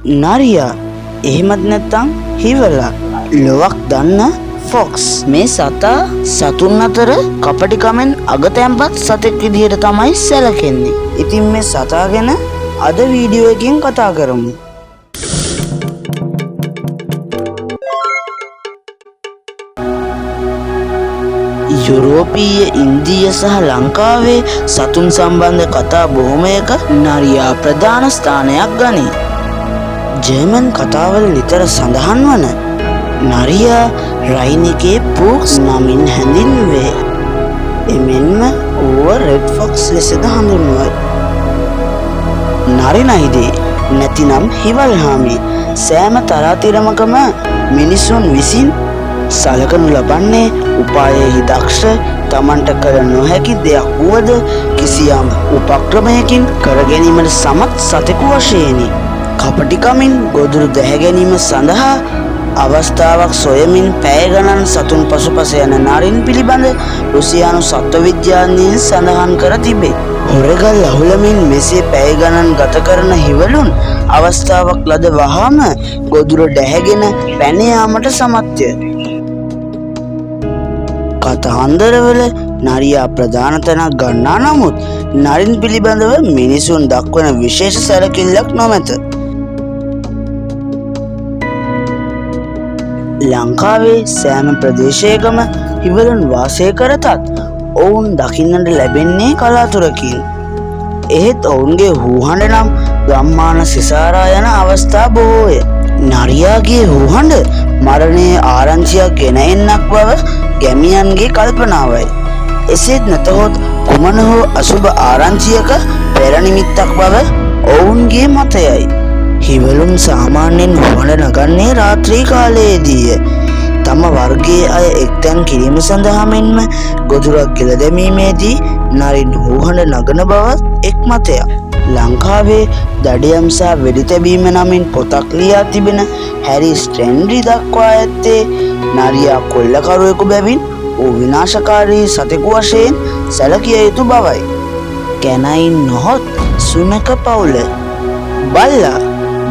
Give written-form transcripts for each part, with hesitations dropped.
නරියා එහෙමත් නැත්තම් හිවලා ලොවක් දන්න ෆොක්ස් මේ සතා සතුන් අතර කපටිකමෙන් අගතැන්පත් සතෙක් විදිහට තමයි සැලකෙන්නේ. ඉතින් මේ සතා ගැන අද වීඩියෝ එකකින් කතා කරමු. යුරෝපීය ඉන්දීය සහ ලංකාවේ සතුන් සම්බන්ධ කතා බොහොමයක නරියා ප්‍රධාන ස්ථානයක් ගනී. ජර්මන් කතාවල නිතර සඳහන් වන නරියා රයිනිකේ පූක්ස් නමින් හැඳින්වේ. එමෙන්ම ඌව රෙඩ් ෆොක්ස් ලෙසද හඳුන්වයි. නරිනයිදේ නැතිනම් හිවල්හාමි සෑම තරාතිරමකම මිනිසුන් විසින් සලකනු ලබන්නේ උපායෙහි දක්ෂ තමන්ට කළ නොහැකි දෙයක් වුවද කිසියම් උපක්‍රමයකින් කරගැනීමට සමත් සතෙකු වශයෙනි. කපටිකමින් ගොදුරු දැහැගැනීම සඳහා අවස්ථාවක් සොයමින් පැය ගණන් සතුන් පසුපස යන නරින් පිළිබඳ රුසියානු සත්ව විද්‍යාඥයින් සඳහන් කර තිබේ. හොරගල් අහුලමින් මෙසේ පැය ගණන් ගත කරන හිවලුන් අවස්ථාවක් ලද වහාම ගොදුර ඩැහැගෙන පැන යාමට සමත්ය. කතන්දරවල නරියා ප්‍රධාන තැනක් ගන්නා නමුත් නරින් පිළිබඳව මිනිසුන් දක්වන විශේෂ සැලකිල්ලක් නොමැත. ලංකාවේ සෑම ප්‍රදේශයකම හිවලුන් වාසය කරතත් ඔවුන් දකින්නට ලැබෙන්නේ කලාතුරකින්. එහෙත් ඔවුන්ගේ හූහඬ නම් ගම්මාන සිසාරා යන අවස්ථා බොහෝය. නරියාගේ හූහඬ මරණයේ ආරංචියක් ගෙන එන්නක් බව ගැමියන්ගේ කල්පනාවයි. එසේත් නැතහොත් කුමන හෝ අසුබ ආරංචියක පෙරනිමිත්තක් බව ඔවුන්ගේ මතයයි. හිවලුන් සාමාන්‍යයෙන් හුහඬ නගන්නේ රාත්‍රී කාලයේදීය. තම වර්ගයේ අය එක්තැන් කිරීම සඳහා මෙන්ම ගොදුරක් ගෙල දැමීමේදී නරින් හුහඬ නගන බවත් එක් මතයක්. ලංකාවේ දඩයම් සහ වෙඩි තැබීම නමින් පොතක් ලියා තිබෙන හැරි ස්ට්‍රැන්ඩි දක්වා ඇත්තේ නරියා කොල්ලකරුවෙකු බැවින් ඌ විනාශකාරී සතෙකු වශයෙන් සැලකිය යුතු බවයි. කැනයින් නොහොත් සුනක පවුල බල්ලා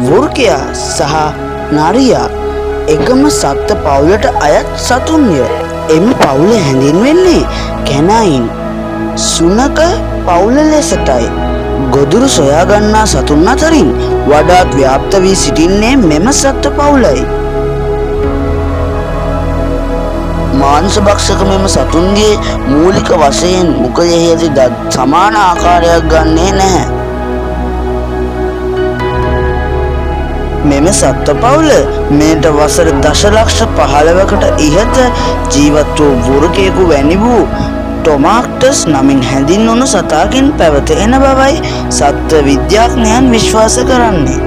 වෘකයා සහ නරියා එකම සත්ත්ව පවුලට අයත් සතුන්ය. එම පවුල හැඳින්වෙන්නේ කැනයින් සුනක පවුල ලෙසටයි. ගොදුරු සොයාගන්නා සතුන් අතරින් වඩාත් ව්‍යාප්ත වී සිටින්නේ මෙම සත්ත්ව පවුලයි. මාංශභක්ෂක මෙම සතුන්ගේ මූලික වශයෙන් මුඛයෙහි ඇති දත් සමාන ආකාරයක් ගන්නේ නැහැ. මෙම සත්ත්ව පවුල මෙයට වසර දශලක්ෂ 15කට ඉහත ජීවත් වූ වෘකයෙකු වැනි වූ ටොමාක්ටස් නමින් හැඳින්වුණු සතාකින් පැවත එන බවයි සත්ත්ව විද්‍යාඥයන් විශ්වාස කරන්නේ.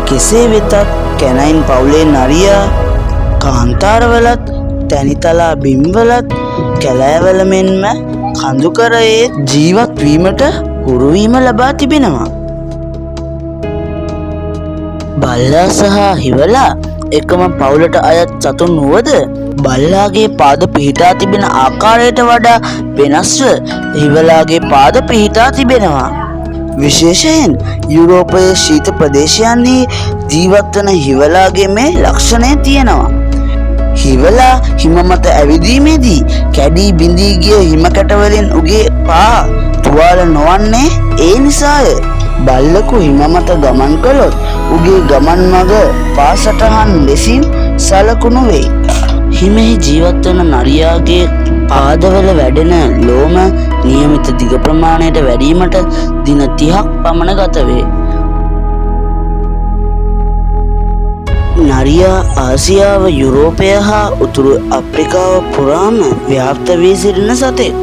කෙසේ වෙතත් කැනයින් පවුලේ නරියා කාන්තාරවලත් තැනිතලා බිම්වලත් කැලෑවල මෙන්ම කඳුකරයේ ජීවත් වීමට හුරුවීම ලබා තිබෙනවා. බල්ලා සහ හිවලා එකම පවුලට අයත් සතුන් වුවද බල්ලාගේ පාද පිහිටා තිබෙන ආකාරයට වඩා වෙනස්ව හිවලාගේ පාද පිහිටා තිබෙනවා. විශේෂයෙන් යුරෝපයේ ශීත ප්‍රදේශයන්හි ජීවත්වන හිවලාගේ මේ ලක්ෂණය තියෙනවා. හිවලා හිම මත ඇවිදීමේදී කැඩී බිඳී ගිය හිම කැටවලින් උගේ පා තුවාල නොවන්නේ ඒ නිසාය. බල්ලකු හිම මත ගමන් කළොත් උගේ ගමන් මඟ පා සටහන් ලෙසින් සලකුණු වෙයි. හිමෙහි ජීවත්වන නරියාගේ පාදවල වැඩෙන ලෝම නියමිත දිග ප්‍රමාණයට වැඩීමට දින 30ක් පමණ ගත වේ. නරියා ආසියාව යුරෝපය හා උතුරු අප්‍රිකාව පුරාම ව්‍යාප්ත වී සිටින සතෙක්.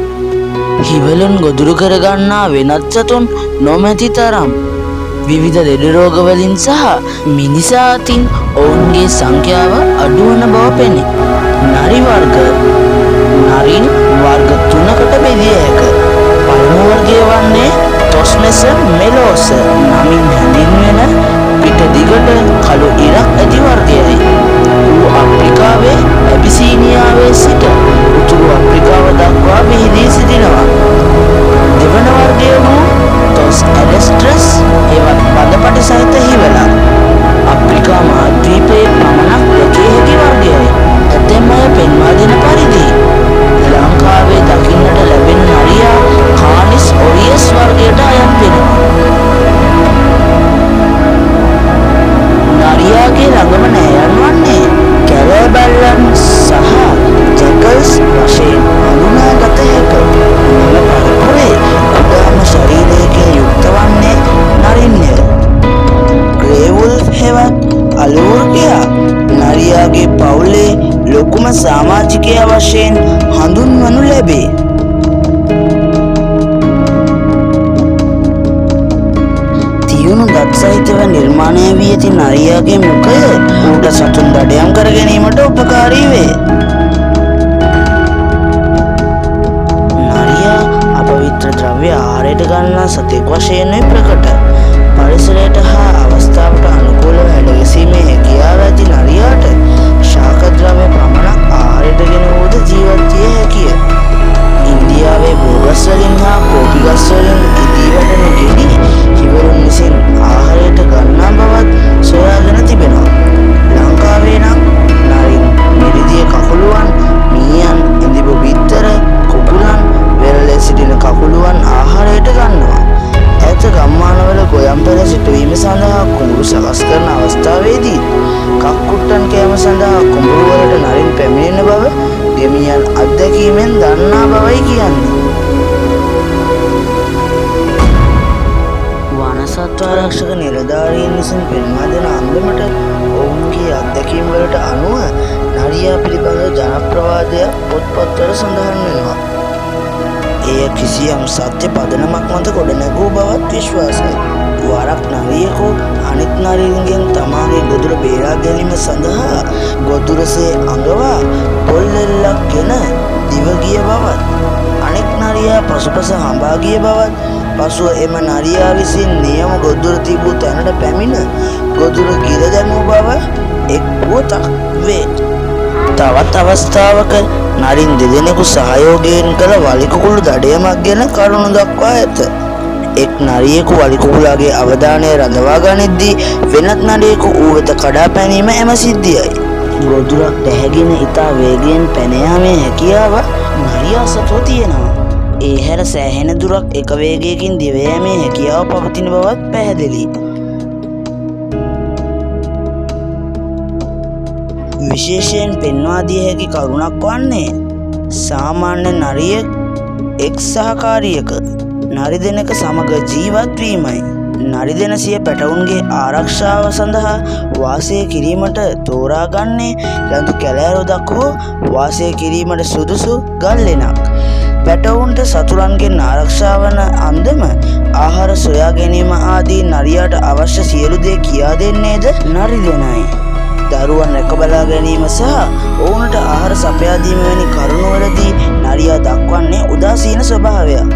හිවලුන් ගොදුරු කරගන්නා වෙනත් සතුන් නොමැති තරම් විවිධ ලෙඩ රෝගවලින් සහ මිනිසා අතින් ඔවුන්ගේ සංඛ්‍යාව අඩුවන බව පෙනේ. නරි වර්ග නරින් වර්ග 3කට බෙදිය හැක. පළමු වර්ගය වන්නේ ටොස්නෙස මෙලෝස නමින් හැඳින්වෙන පිට දිගට කළු ඉරක් ඇති වර්ගයයි. ඌ අප්‍රිකාවේ ඇබිසීනියාවේ සිට උතුරු අප්‍රිකාව දක්වා මෙහිදී සිටිනවා. දෙවන වර්ගය වූ ටොස් ඇලස් නිර්මාණය වී ඇති නරියාගේ මුඛය ඌට සතුන් දඩයම් කර ගැනීමට උපකාරී වේ. නරියා අපවිත්‍ර ද්‍රව්‍ය ආහාරයට ගන්නා සතෙක් වශයෙන් ප්‍රකට. පරිසරයට හා අවස්ථාවට අනුකූලව හැඩගැසීමේ හැකියාව ඇති නරියාට ශාක ද්‍රව්‍ය පමණක් ආහාරයට ගෙන වූද ජීවත් විය හැකිය. ඉන්දියාවේ බෝගස් වලින් හා කෝපි ගස් වලින් ඉදී වැඩෙන ගෙඩි හිවරුන් විසින් ආහාරයට ගන්නා බවත් සොයාගෙන තිබෙනවා. ලංකාවේ නම් නරින්, මිරිදිය කකුළුවන්, මීයන්, ඉඳිබු බිත්තර, කුකුලන්, වෙරළේ සිටින කකුළුවන් ආහාරයට ගන්නවා. ඇත ගම්මානවල ගොයම් පෙළ සිටුවීම සඳහා කුඹුරු සකස් කරන අවස්ථාවේදී කක්කුට්ටන් කෑම සඳහා කුඹුරු වලට නරින් පැමිණෙන බව ගෙමියන් අත්දැකීමෙන් දන්නා බවයි කියන්නේ. වනසත්ව ආරක්ෂක නිලධාරීන් විසින් පෙන්වා දෙන අන්දමට ඔවුන්ගේ අත්දැකීම් වලට අනුව නරියා පිළිබඳ ජනප්‍රවාදයක් පොත්පත්වල සඳහන් වෙනවා. එය කිසියම් සත්‍ය පදනමක් මත ගොඩනැගූ බවත් විශ්වාසයි. වරක් නරියෙකු අනිත් නරියන්ගෙන් තමාගේ ගොදුර බේරා ගැනීම සඳහා ගොදුරසේ අඟවා පොල් එල්ලක් ගෙන දිව ගිය බවත්, අනෙක් නරියා පසුපස හඹා ගිය බවත්, පසුව එම නරියා විසින් නියම ගොදුර තිබූ තැනට පැමිණ ගොදුර ගිල දැමූ බව එක් පුවතක් වේ. තවත් අවස්ථාවක නරින් දෙදෙනෙකු සහයෝගයෙන් කළ වලිකුකුළු දඩයමක් ගැන කරුණු දක්වා ඇත. එක් නරියෙකු වලිකුකුලාගේ අවධානය රඳවා ගනිද්දී වෙනත් නරියෙකු ඌ වෙත කඩා පැනීම එම සිද්ධියයි. ගොදුරක් දැහැගෙන ඉතා වේගයෙන් පැන යාමේ හැකියාව නරියා සතුව තියෙනවා. ඒ හැර සෑහෙන දුරක් එක වේගයකින් දිව යෑමේ හැකියාව පවතින බවත් පැහැදිලියි. විශේෂයෙන් පෙන්වා දිය හැකි කරුණක් වන්නේ සාමාන්‍ය නරියෙක් එක් සහකාරියක නරි දෙනක සමග ජීවත් වීමයි. නරි දෙන සිය පැටවුන්ගේ ආරක්ෂාව සඳහා වාසය කිරීමට තෝරාගන්නේ රතු කැලෑරොදක් හෝ වාසය කිරීමට සුදුසු ගල්ලෙනක්. පැටවුන්ට සතුරන්ගෙන් ආරක්ෂා වන අන්දම ආහාර සොයා ගැනීම ආදී නරියාට අවශ්‍ය සියලු දේ කියා දෙන්නේද නරි දෙනයි. දරුවන් රැක බලා ගැනීම සහ ඔවුන්ට ආහාර සපයා දීම වැනි කරුණුවලදී නරියා දක්වන්නේ උදාසීන ස්වභාවයක්.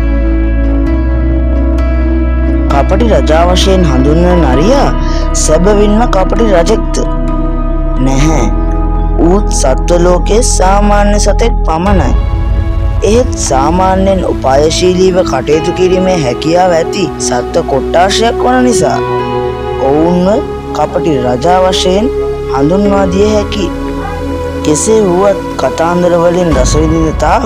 කපටි රජා වශයෙන් හඳුන්වන නරියා සැබවින්ම කපටි රජෙක්ද? නැහැ. ඌත් සත්ව ලෝකයේ සාමාන්‍ය සතෙක් පමණයි. ඒත් සාමාන්‍යයෙන් උපායශීලීව කටයුතු කිරීමේ හැකියාව ඇති සත්ව කොට්ටාශයක් වන නිසා ඔවුන්ව කපටි රජා වශයෙන් හඳුන්වා දිය හැකි. කෙසේ වුවත් කතාන්දර වලින් රස විඳින තාක්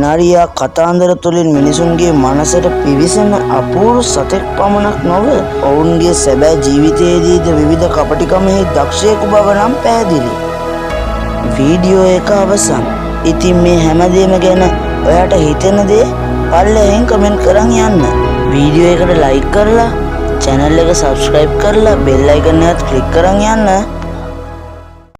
නරියා කතාන්දර තුළින් මිනිසුන්ගේ මනසට පිවිසෙන අපූර්ව සතෙක් පමණක් නොව ඔවුන්ගේ සැබෑ ජීවිතයේදීද විවිධ කපටිකමෙහි දක්ෂයෙකු බව නම් පැහැදිලි. වීඩියෝ එක අවසන්. ඉතින් මේ හැමදේම ගැන ඔයාට හිතෙන දේ පල්ලෙහෙන් කමෙන්ට් කරන් යන්න. වීඩියෝ එකට ලයික් කරලා channel එක subscribe කරලා bell icon එකත් click කරන් යන්න.